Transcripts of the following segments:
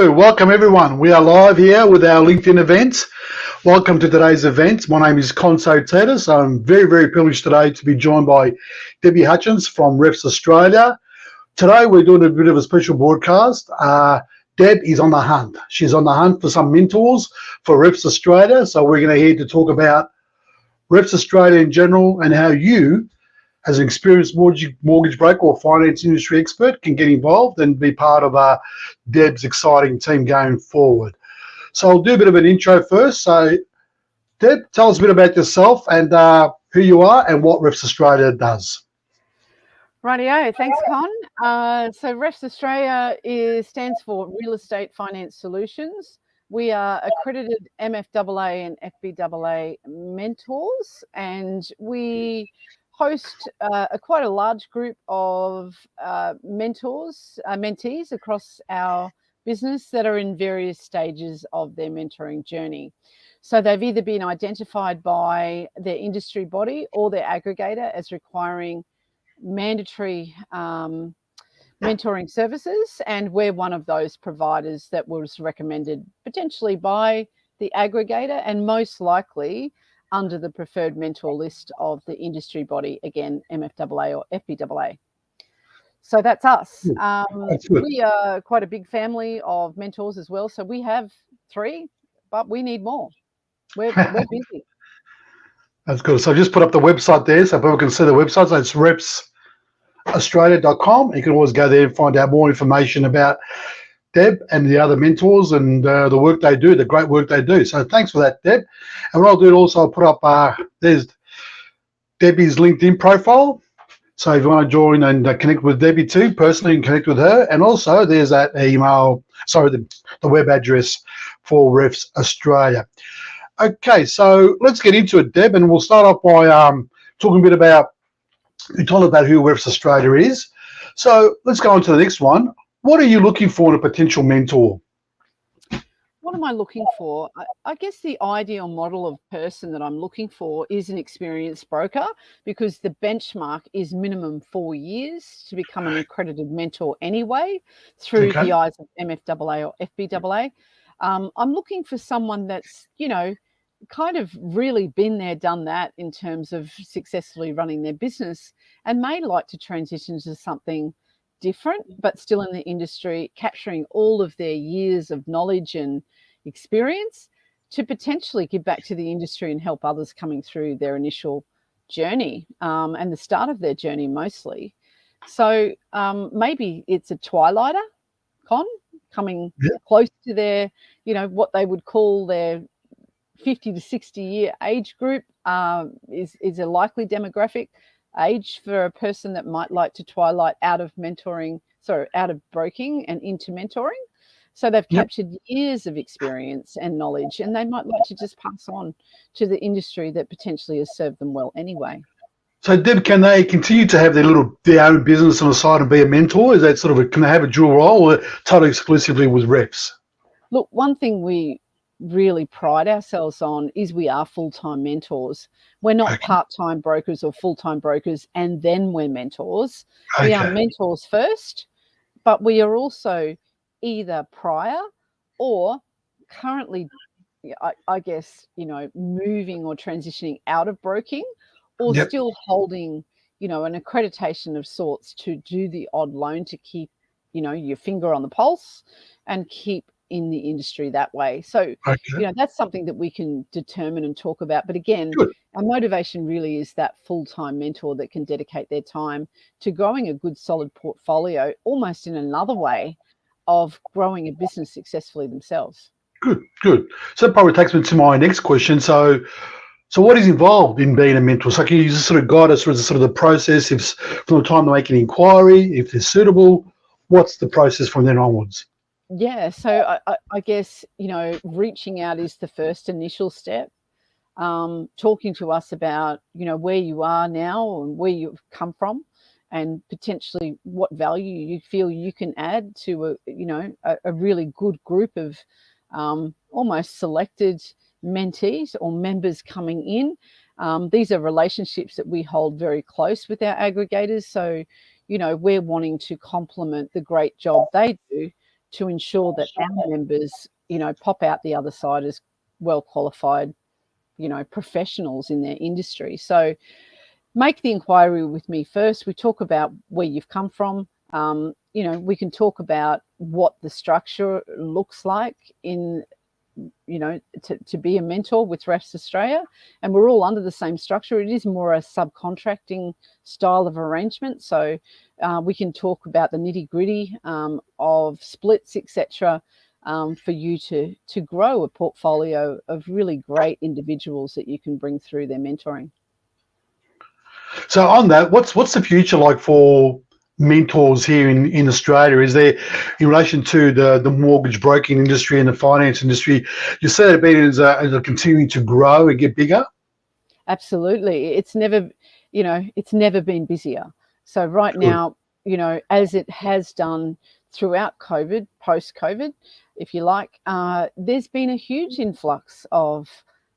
Hello, welcome everyone. We are live here with our LinkedIn event. Welcome to today's event. My name is Conso Tatus. I'm very privileged today to be joined by Debbie Hutchins from Reps Australia. Today we're doing a bit of a special broadcast. Deb is on the hunt. She's on the hunt for some mentors for Reps Australia. So we're going to hear to talk about Reps Australia in general and how you, as an experienced mortgage broker or finance industry expert, can get involved and be part of Deb's exciting team going forward. So I'll do a bit of an intro first. So Deb, tell us a bit about yourself and who you are and what Reps Australia does. Rightio, thanks Con. So Reps Australia stands for Real Estate Finance Solutions. We are accredited MFAA and FBAA mentors, and we host quite a large group of mentees across our business that are in various stages of their mentoring journey. So they've either been identified by their industry body or their aggregator as requiring mandatory mentoring services, and we're one of those providers that was recommended potentially by the aggregator and most likely under the preferred mentor list of the industry body, again, MFAA or FBAA. So that's us. We are quite a big family of mentors as well. So we have 3, but we need more. We're busy. That's good. So just put up the website there so people can see the website. So it's repsaustralia.com. You can always go there and find out more information about Deb and the other mentors and the work they do, the great work they do. So thanks for that, Deb. And what I'll do also, I'll put up, there's Debbie's LinkedIn profile. So if you want to join and connect with Debbie too, personally, and connect with her. And also there's that email, the web address for Reps Australia. Okay, so let's get into it, Deb, and we'll start off by talking a bit about, you told about who Reps Australia is. So let's go on to the next one. What are you looking for in a potential mentor? What am I looking for? I guess the ideal model of person that I'm looking for is an experienced broker, because the benchmark is minimum 4 years to become an accredited mentor anyway, through the eyes of MFAA or FBAA. I'm looking for someone that's, kind of really been there, done that in terms of successfully running their business, and may like to transition to something different, but still in the industry, capturing all of their years of knowledge and experience to potentially give back to the industry and help others coming through their initial journey and the start of their journey mostly. So maybe it's a twilighter, Con, coming close to their, what they would call their 50 to 60 year age group is a likely demographic age for a person that might like to twilight out of broking and into mentoring. So they've captured years of experience and knowledge, and they might like to just pass on to the industry that potentially has served them well anyway. So Deb, can they continue to have their own business on the side and be a mentor? Is that can they have a dual role, or totally exclusively with Reps? Look, one thing we really pride ourselves on is we are full-time mentors. We're not part-time brokers or full-time brokers and then we're mentors. We are mentors first, but we are also either prior or currently, I guess, moving or transitioning out of broking, or still holding, an accreditation of sorts to do the odd loan to keep, your finger on the pulse and keep in the industry that way. So, that's something that we can determine and talk about. But again, our motivation really is that full-time mentor that can dedicate their time to growing a good, solid portfolio, almost in another way of growing a business successfully themselves. Good. So that probably takes me to my next question. So what is involved in being a mentor? So can you just guide us through the process, if from the time they make an inquiry, if they're suitable, what's the process from then onwards? Yeah, so I guess, reaching out is the first initial step. Talking to us about, where you are now and where you've come from, and potentially what value you feel you can add to a really good group of almost selected mentees or members coming in. These are relationships that we hold very close with our aggregators. So, we're wanting to complement the great job they do to ensure that our members, pop out the other side as well qualified, professionals in their industry. So make the inquiry with me first. We talk about where you've come from. We can talk about what the structure looks like in, to be a mentor with REFS Australia, and we're all under the same structure. It is more a subcontracting style of arrangement. So we can talk about the nitty gritty of splits, etc., for you to grow a portfolio of really great individuals that you can bring through their mentoring. So on that, what's the future like for mentors here in Australia? Is there, in relation to the mortgage broking industry and the finance industry, you see it being as a continuing to grow and get bigger? Absolutely. It's never been busier. So right now, as it has done throughout COVID, post-COVID, if you like, there's been a huge influx of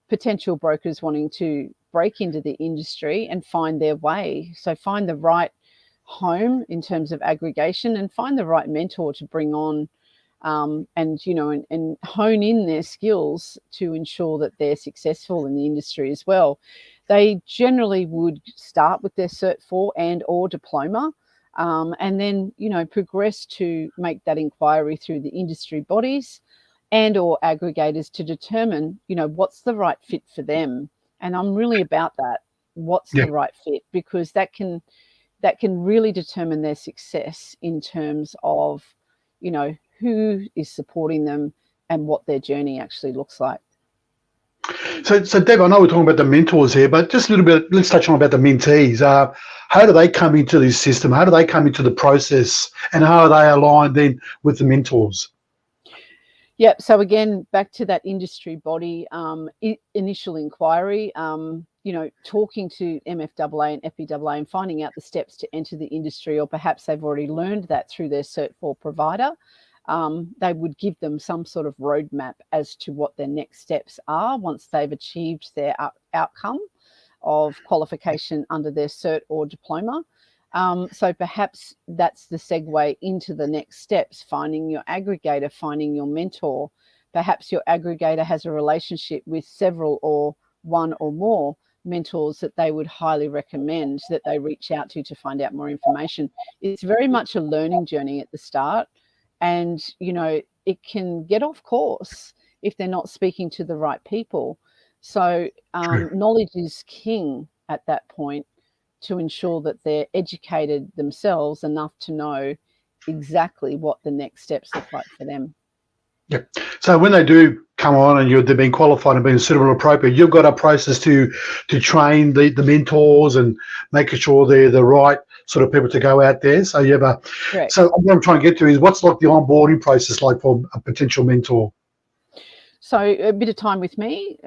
potential brokers wanting to break into the industry and find their way. So find the right home in terms of aggregation and find the right mentor to bring on, and hone in their skills to ensure that they're successful in the industry as well. They generally would start with their Cert 4 and or diploma, and then progress to make that inquiry through the industry bodies and or aggregators to determine what's the right fit for them. And I'm really about that. What's the right fit? Because that can really determine their success in terms of, who is supporting them and what their journey actually looks like. So Deb, I know we're talking about the mentors here, but just a little bit, let's touch on about the mentees. How do they come into this system? How do they come into the process? And how are they aligned then with the mentors? Yeah, so again, back to that industry body initial inquiry, talking to MFAA and FBAA and finding out the steps to enter the industry, or perhaps they've already learned that through their Cert 4 provider. They would give them some sort of roadmap as to what their next steps are once they've achieved their outcome of qualification under their Cert or diploma. So perhaps that's the segue into the next steps, finding your aggregator, finding your mentor. Perhaps your aggregator has a relationship with several or one or more mentors that they would highly recommend that they reach out to find out more information. It's very much a learning journey at the start, and it can get off course if they're not speaking to the right people. So knowledge is king at that point, to ensure that they're educated themselves enough to know exactly what the next steps look like for them. Yeah. So when they do come on and they've been qualified and been suitable and appropriate, you've got a process to train the mentors and making sure they're the right sort of people to go out there. So you have a. Correct. So what I'm trying to get to is, what's like the onboarding process like for a potential mentor? So a bit of time with me,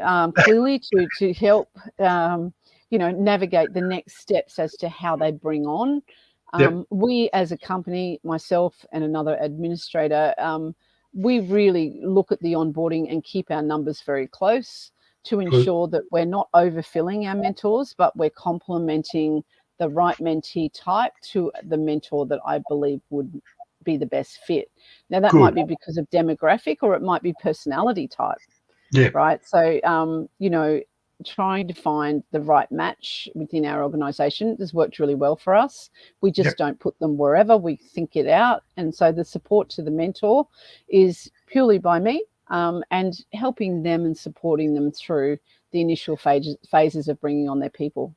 clearly to help. Navigate the next steps as to how they bring on. We as a company, myself and another administrator, we really look at the onboarding and keep our numbers very close to ensure that we're not overfilling our mentors, but we're complementing the right mentee type to the mentor that I believe would be the best fit. Now that might be because of demographic, or it might be personality type. Yeah. Right. So, trying to find the right match within our organisation has worked really well for us. We just don't put them wherever, we think it out. And so the support to the mentor is purely by me, and helping them and supporting them through the initial phases of bringing on their people.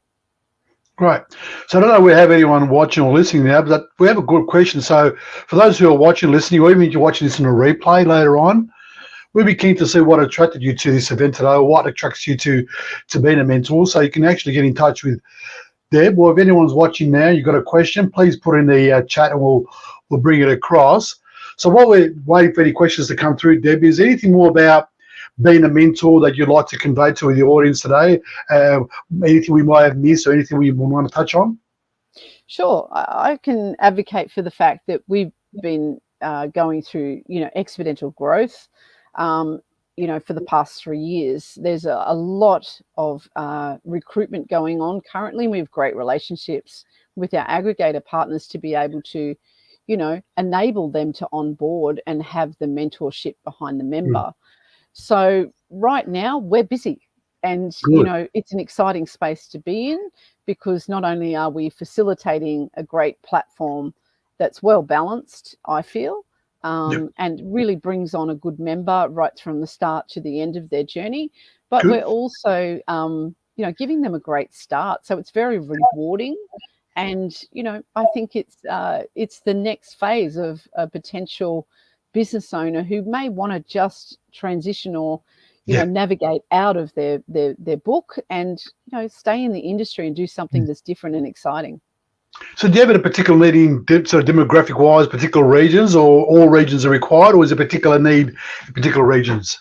Great. So I don't know if we have anyone watching or listening now, but we have a good question. So for those who are watching, listening, or even if you're watching this in a replay later on, we'd be keen to see what attracted you to this event today, or what attracts you to being a mentor. So you can actually get in touch with Deb, or if anyone's watching now, you've got a question, please put in the chat and we'll bring it across. So while we're waiting for any questions to come through, Deb, is there anything more about being a mentor that you'd like to convey to the audience today? Anything we might have missed, or anything we want to touch on? Sure. I can advocate for the fact that we've been going through, exponential growth. For the past 3 years, there's a lot of recruitment going on currently. We have great relationships with our aggregator partners to be able to, enable them to onboard and have the mentorship behind the member. So right now we're busy, and Good. it's an exciting space to be in, because not only are we facilitating a great platform that's well balanced, I feel, and really brings on a good member right from the start to the end of their journey, but Good. we're also giving them a great start. So it's very rewarding. And I think it's the next phase of a potential business owner who may want to just transition or navigate out of their book and stay in the industry and do something that's different and exciting. So do you have a particular need in sort of demographic-wise, particular regions, or all regions are required, or is a particular need in particular regions?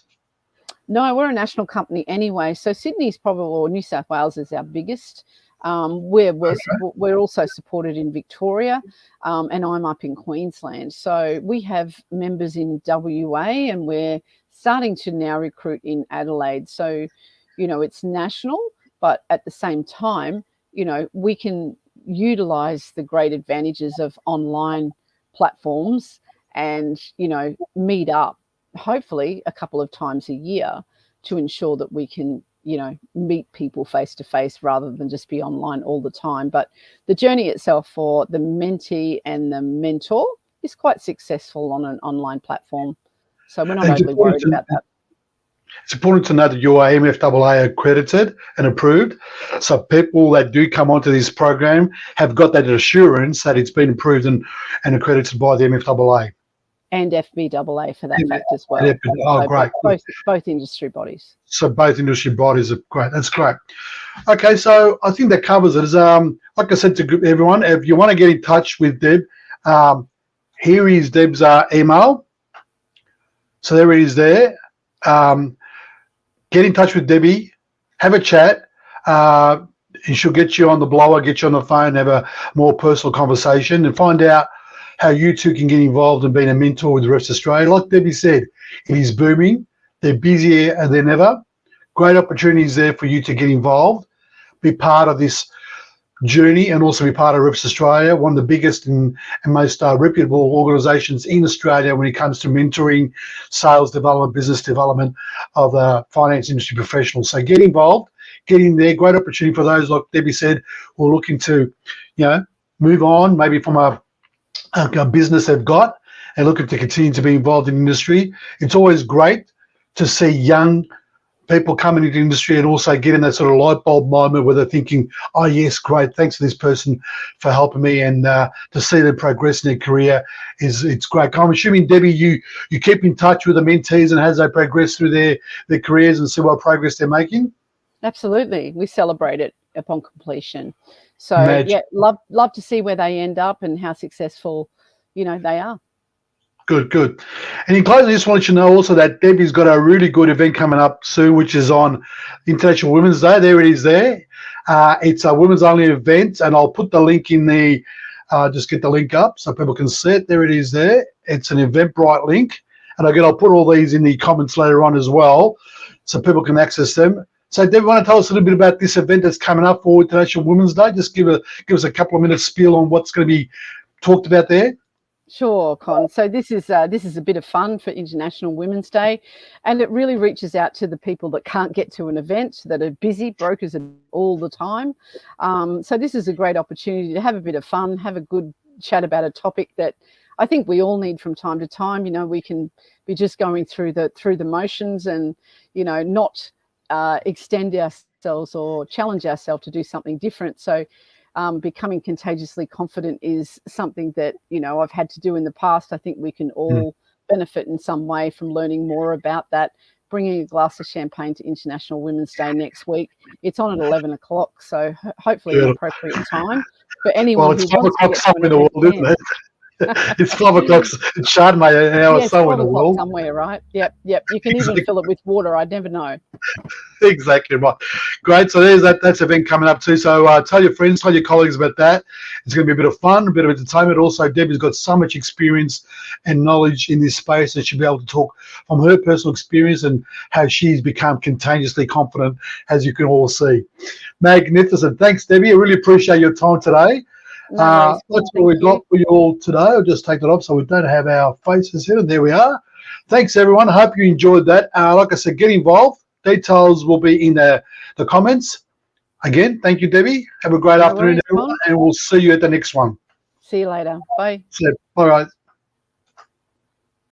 No, we're a national company anyway. So Sydney's probably, or New South Wales is our biggest. We're also supported in Victoria, and I'm up in Queensland. So we have members in WA, and we're starting to now recruit in Adelaide. So, it's national, but at the same time, we can utilize the great advantages of online platforms and, meet up hopefully a couple of times a year to ensure that we can meet people face to face rather than just be online all the time. But the journey itself for the mentee and the mentor is quite successful on an online platform. So we're not overly worried about that. It's important to know that you are MFAA accredited and approved. So people that do come onto this program have got that assurance that it's been approved and accredited by the MFAA. And FBAA for that fact as well. Oh, great. Both industry bodies. So both industry bodies are great. That's great. Okay, so I think that covers it. Like I said to everyone, if you want to get in touch with Deb, here is Deb's email. So there it is there. Get in touch with Debbie, have a chat, and she'll get you on the blower, get you on the phone, have a more personal conversation and find out how you two can get involved in being a mentor with the rest of Australia. Like Debbie said, it is booming. They're busier than ever. Great opportunities there for you to get involved, be part of this journey, and also be part of Reps Australia, one of the biggest and most reputable organisations in Australia when it comes to mentoring, sales development, business development of finance industry professionals. So get involved, get in there. Great opportunity for those, like Debbie said, who are looking to, move on, maybe from a business they've got and looking to continue to be involved in industry. It's always great to see young people coming into the industry and also getting that sort of light bulb moment where they're thinking, oh yes, great, thanks to this person for helping me, and to see them progress in their career it's great. I'm assuming, Debbie, you keep in touch with the mentees and as they progress through their careers and see what progress they're making? Absolutely. We celebrate it upon completion. So Magic. yeah, love to see where they end up and how successful, they are. Good. And in closing, I just want to let you know also that Debbie's got a really good event coming up soon, which is on International Women's Day. There it is there. It's a women's only event, and I'll put the link in the, just get the link up so people can see it. There it is there. It's an Eventbrite link. And again, I'll put all these in the comments later on as well so people can access them. So Debbie, want to tell us a little bit about this event that's coming up for International Women's Day? Just give us a couple of minutes spiel on what's going to be talked about there. Sure, Con. So this is a bit of fun for International Women's Day, and it really reaches out to the people that can't get to an event, that are busy, brokers are all the time. So this is a great opportunity to have a bit of fun, have a good chat about a topic that I think we all need from time to time. We can be just going through the motions and not extend ourselves or challenge ourselves to do something different. So becoming contagiously confident is something that, I've had to do in the past. I think we can all benefit in some way from learning more about that. Bringing a glass of champagne to International Women's Day next week. It's on at 11 o'clock, so hopefully an appropriate time for anyone who wants to get to an event. Isn't it? It's 12 o'clock in Chardonnay, an hour somewhere in the world. Somewhere, right? Yep. You can even fill it with water. I'd never know. Exactly right. Great. So there's that's event coming up too. So tell your friends, tell your colleagues about that. It's going to be a bit of fun, a bit of entertainment. Also, Debbie's got so much experience and knowledge in this space that she'll be able to talk from her personal experience and how she's become contagiously confident, as you can all see. Magnificent. Thanks, Debbie. I really appreciate your time today. No worries. That's what we've got for you all today. I'll just take it off so we don't have our faces here. And there we are. Thanks, everyone. I hope you enjoyed that. Like I said, get involved. Details will be in the comments. Again, thank you, Debbie. Have a great afternoon, everyone, and we'll see you at the next one. See you later. Bye. Bye, guys.